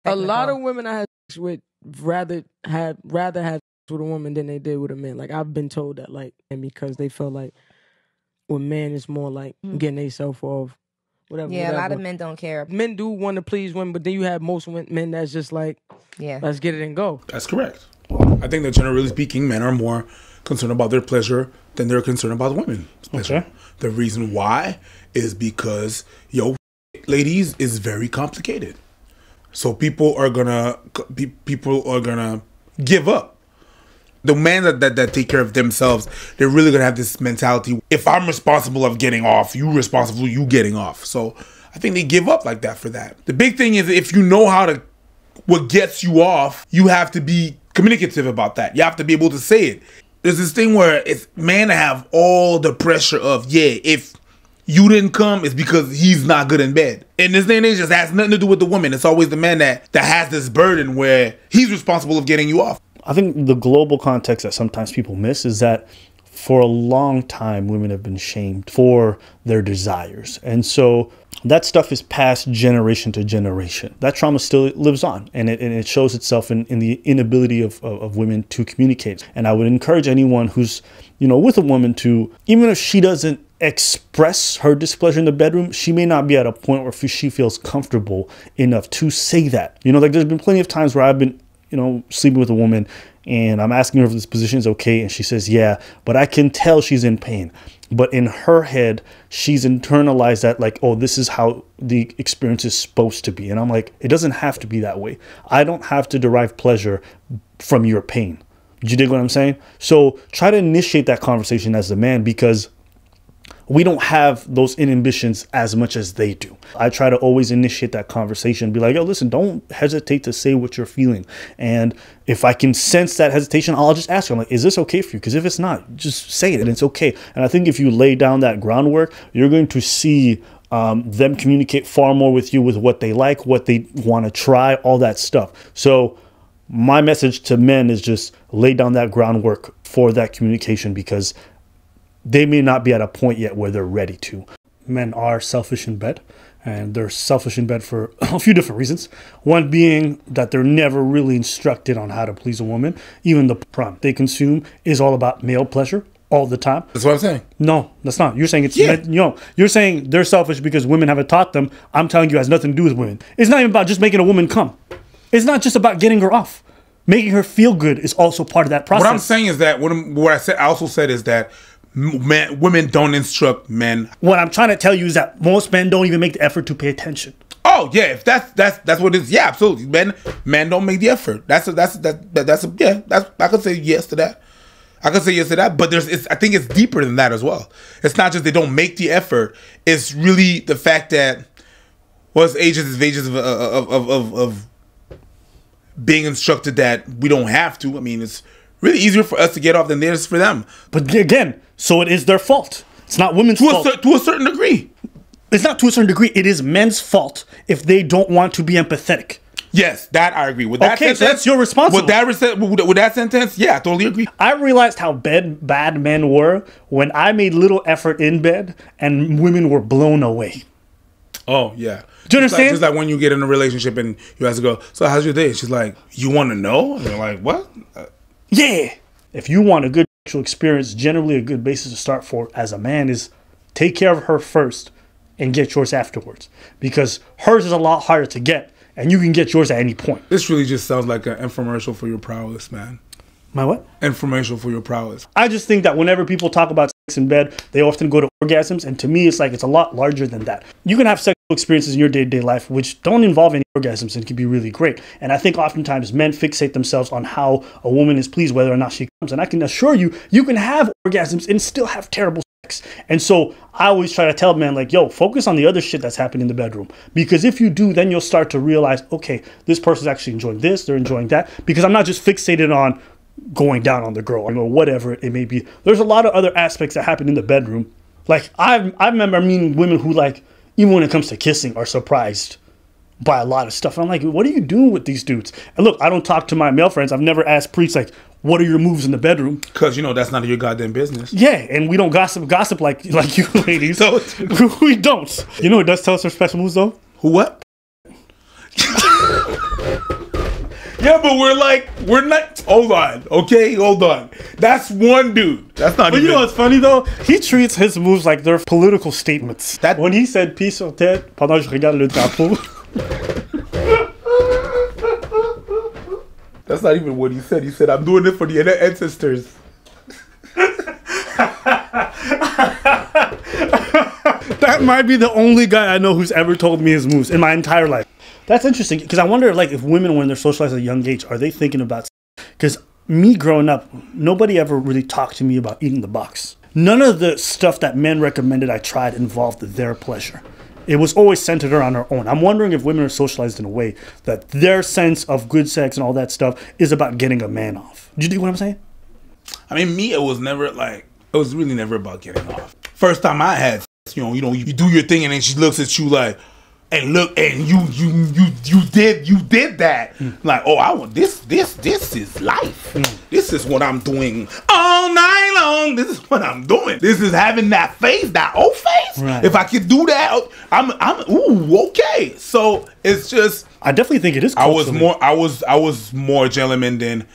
A lot of women I had sex with rather have sex with a woman than they did with a man. Like I've been told that, like, and because they feel like with men it's more like getting themselves off. Whatever, yeah, whatever. A lot of men don't care. Men do want to please women, but then you have most men that's just like, let's get it and go. That's correct. I think that generally speaking, men are more concerned about their pleasure than they're concerned about women's pleasure. Okay. The reason why is because ladies is very complicated. So people are gonna give up. The men that take care of themselves, they're really gonna have this mentality. If I'm responsible of getting off, you responsible, you getting off. So I think they give up like that for that. The big thing is if you know what gets you off, you have to be communicative about that. You have to be able to say it. There's this thing where it's men have all the pressure of, if you didn't come, it's because he's not good in bed. In this day and age, it has nothing to do with the woman. It's always the man that has this burden where he's responsible of getting you off. I think the global context that sometimes people miss is that for a long time, women have been shamed for their desires. And so that stuff is passed generation to generation. That trauma still lives on, and it shows itself in the inability of women to communicate. And I would encourage anyone who's, with a woman to, even if she doesn't express her displeasure in the bedroom, she may not be at a point where she feels comfortable enough to say that. There's been plenty of times where I've been, sleeping with a woman and I'm asking her if this position is okay. And she says, yeah, but I can tell she's in pain. But in her head, she's internalized that like, oh, this is how the experience is supposed to be. And I'm like, it doesn't have to be that way. I don't have to derive pleasure from your pain. Do you dig what I'm saying? So try to initiate that conversation as a man, because we don't have those inhibitions as much as they do. I try to always initiate that conversation, be like, yo, listen, don't hesitate to say what you're feeling. And if I can sense that hesitation, I'll just ask you, I'm like, is this okay for you? Because if it's not, just say it and it's okay. And I think if you lay down that groundwork, you're going to see them communicate far more with you with what they like, what they want to try, all that stuff. So my message to men is just lay down that groundwork for that communication, because they may not be at a point yet where they're ready to. Men are selfish in bed, and they're selfish in bed for a few different reasons. One being that they're never really instructed on how to please a woman. Even the porn they consume is all about male pleasure all the time. That's what I'm saying. No, that's not. You're saying you're saying they're selfish because women haven't taught them. I'm telling you, it has nothing to do with women. It's not even about just making a woman come. It's not just about getting her off. Making her feel good is also part of that process. What I'm saying is that I also said is that women don't instruct men. What I'm trying to tell you is that most men don't even make the effort to pay attention. Oh yeah, if that's what it is. Yeah, absolutely. Men don't make the effort. I could say yes to that. But I think it's deeper than that as well. It's not just they don't make the effort. It's really the fact that ages of being instructed that we don't have to. I mean, it's really easier for us to get off than it is for them. But again, so it is their fault. It's not women's fault. To a certain degree. It's not to a certain degree. It is men's fault if they don't want to be empathetic. Yes, that I agree with. That okay, so that's your responsibility. With that sentence, yeah, I totally agree. I realized how bad men were when I made little effort in bed and women were blown away. Oh, yeah. Do you understand? Just like when you get in a relationship and you ask a girl, so how's your day? She's like, you want to know? And you're like, what? Yeah. If you want a good sexual experience, generally a good basis to start for as a man is take care of her first and get yours afterwards. Because hers is a lot harder to get, and you can get yours at any point. This really just sounds like an infomercial for your prowess, man. My what? Infomercial for your prowess. I just think that whenever people talk about sex in bed, they often go to orgasms, and to me, it's like it's a lot larger than that. You can have sexual experiences in your day-to-day life which don't involve any orgasms and can be really great. And I think oftentimes men fixate themselves on how a woman is pleased whether or not she comes. And I can assure you, you can have orgasms and still have terrible sex. And so I always try to tell men, like, yo, focus on the other shit that's happening in the bedroom. Because if you do, then you'll start to realize, okay, this person's actually enjoying this, they're enjoying that. Because I'm not just fixated on going down on the girl or whatever it may be. There's a lot of other aspects that happen in the bedroom. Like I remember meeting women who, like, even when it comes to kissing, are surprised by a lot of stuff. And I'm like, what are you doing with these dudes? And look, I don't talk to my male friends. I've never asked priests, like, what are your moves in the bedroom? Because, that's none of your goddamn business. Yeah, and we don't gossip like you ladies. So we don't. You know who does tell us her special moves, though? Who what? Yeah, but we're not. Hold on, okay, hold on. That's one dude. That's not. But even, you know what's funny though? He treats his moves like they're political statements. That- when he said "pied sur tête" pendant que je regarde le drapeau. That's not even what he said. He said, "I'm doing it for the ancestors." That might be the only guy I know who's ever told me his moves in my entire life. That's interesting because I wonder, like, if women, when they're socialized at a young age, are they thinking about? Because me growing up, nobody ever really talked to me about eating the box. None of the stuff that men recommended I tried involved their pleasure. It was always centered around our own. I'm wondering if women are socialized in a way that their sense of good sex and all that stuff is about getting a man off. Do you do what I'm saying? I mean, me, it was really never about getting off. First time I had, you do your thing, and then she looks at you like, and look, and you did that. Like, oh, I want this is life. This is what I'm doing all night long. This is what I'm doing. This is having that face, that old face. Right. If I could do that, I'm okay. So it's just, I definitely think it is. I was culturally. more gentleman than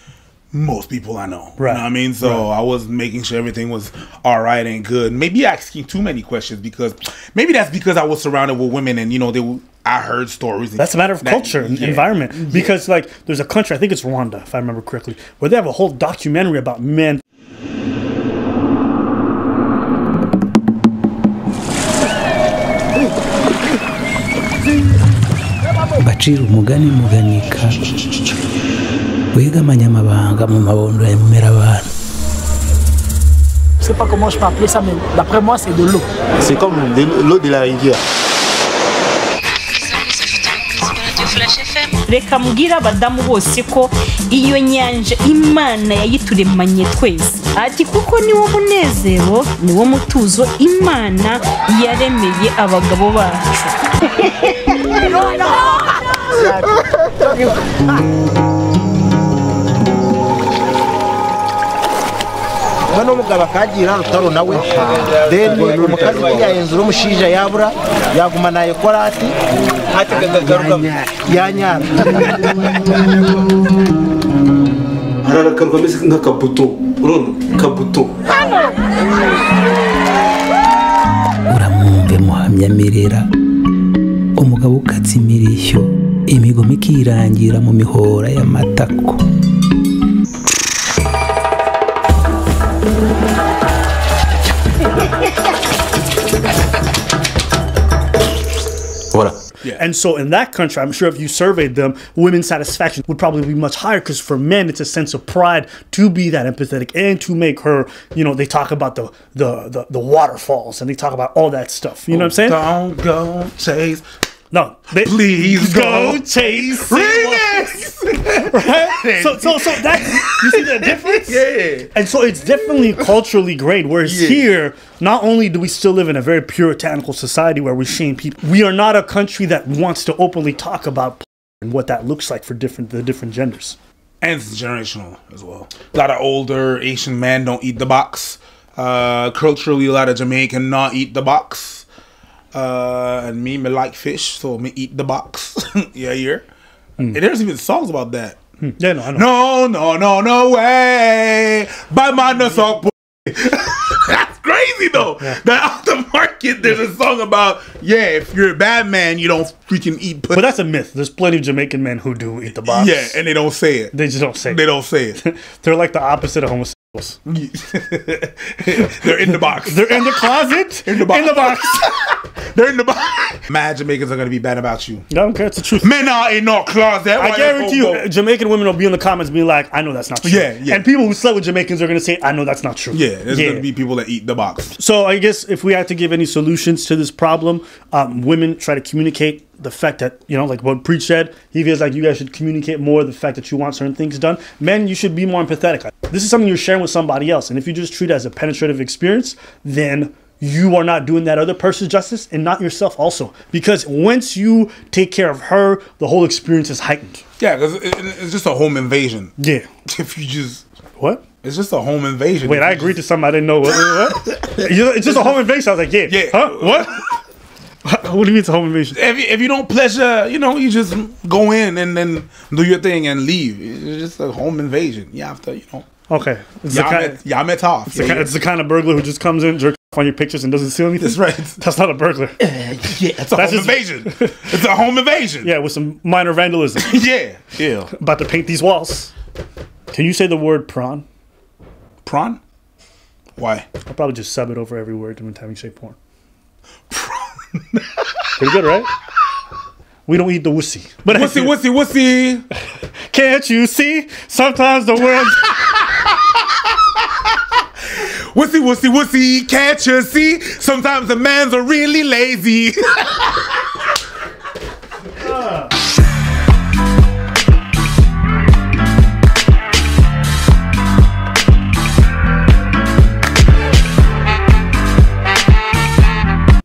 most people I know. Right. You know what I mean? So I was making sure everything was all right and good. Maybe asking too many questions because I was surrounded with women and I heard stories. That's a matter of culture and environment. Because like there's a country, I think it's Rwanda, if I remember correctly, where they have a whole documentary about men. Bacira umugani muganika wigamanya amabanga mu mabondo y'emera abantu. Je sais pas comment je peux appeler ça, mais d'après moi c'est de l'eau. C'est comme l'eau de la rivière. Reka mbwira abadamu bose ko iyo nyanja Imana yayituremanye twese, ati kuko niwo munezero niwo mutuzo Imana yaremeye abagabo bacu. Bano umugabo akagira rutaro nawe then umukazi yahenzura umushija yabura yaguma naye korati hategagaruka yanyara ararakaruka mbese nk'akabuto urumva kabuto Uramwumve muhamyamirera umugabo ukatsa imirishyo imigomo ikirangira mu mihora y'amatako. voilà. And so in that country, I'm sure if you surveyed them, women's satisfaction would probably be much higher because for men, it's a sense of pride to be that empathetic and to make her, they talk about the waterfalls and they talk about all that stuff. You know what I'm saying? Don't go chase. No. Please go chase. Remix. Right? So that, you see the difference? Yeah. And so it's definitely culturally great. Whereas here, not only do we still live in a very puritanical society where we shame people, we are not a country that wants to openly talk about and what that looks like for the different genders. And it's generational as well. A lot of older Asian men don't eat the box. Culturally, a lot of Jamaican not eat the box. And me like fish, so me eat the box. Yeah. And there's even songs about that. Yeah, no, I know. No way. Buy my no song. That's crazy though. Yeah. That off the market, there's a song about if you're a bad man, you don't freaking eat pussy. But that's a myth. There's plenty of Jamaican men who do eat the box. Yeah, and they don't say it. They just don't say it. They don't say it. They're like the opposite of homosexuals. They're in the box. They're in the closet. In the box. In the box. They're in the box. Mad Jamaicans are gonna be bad about you. I don't care. It's the truth. Men are in no closet. I guarantee you, Jamaican women will be in the comments being like, I know that's not true. Yeah. And people who slept with Jamaicans are going to say, I know that's not true. Yeah, there's gonna be people that eat the box. So I guess if we had to give any solutions to this problem, women try to communicate the fact that, like what Preach said, he feels like you guys should communicate more the fact that you want certain things done. Men, you should be more empathetic. This is something you're sharing with somebody else. And if you just treat it as a penetrative experience, then you are not doing that other person justice and not yourself also. Because once you take care of her, the whole experience is heightened. Yeah, because it's just a home invasion. Yeah. If you just... What? It's just a home invasion. Wait, I agreed to something I didn't know. What? It's just a home invasion. I was like, yeah. Yeah. Huh? What? What do you mean it's a home invasion? If you don't pleasure, you just go in and then do your thing and leave. It's just a home invasion. You have to, Okay. It's the kind of burglar who just comes in, jerks off on your pictures and doesn't steal anything. That's right. That's not a burglar. Yeah, it's a home invasion. It's a home invasion. Yeah, with some minor vandalism. Yeah. About to paint these walls. Can you say the word prawn? Prawn? Why? I'll probably just sub it over every word every time you say porn. Prawn. Pretty good, right? We don't eat the wussy. But wussy. Can't you see? Sometimes the world... Wussy, can't you see? Sometimes the man's are really lazy.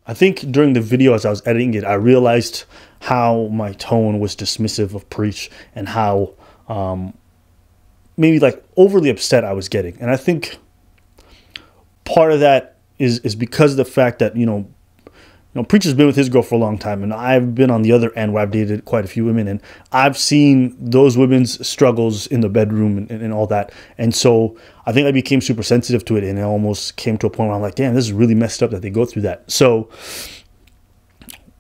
I think during the video as I was editing it, I realized how my tone was dismissive of Preach and how maybe like overly upset I was getting. And I think part of that is because of the fact that, Preach has been with his girl for a long time, and I've been on the other end where I've dated quite a few women, and I've seen those women's struggles in the bedroom and all that. And so I think I became super sensitive to it, and it almost came to a point where I'm like, damn, this is really messed up that they go through that. So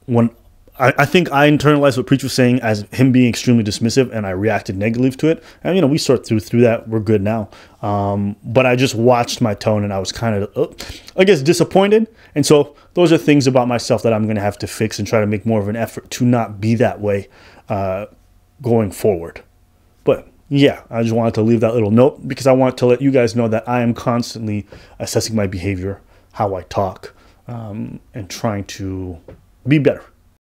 when I think I internalized what Preach was saying as him being extremely dismissive, and I reacted negatively to it. And, we sort through that. We're good now. But I just watched my tone, and I was kind of, I guess, disappointed. And so those are things about myself that I'm going to have to fix and try to make more of an effort to not be that way going forward. But, yeah, I just wanted to leave that little note because I want to let you guys know that I am constantly assessing my behavior, how I talk, and trying to be better.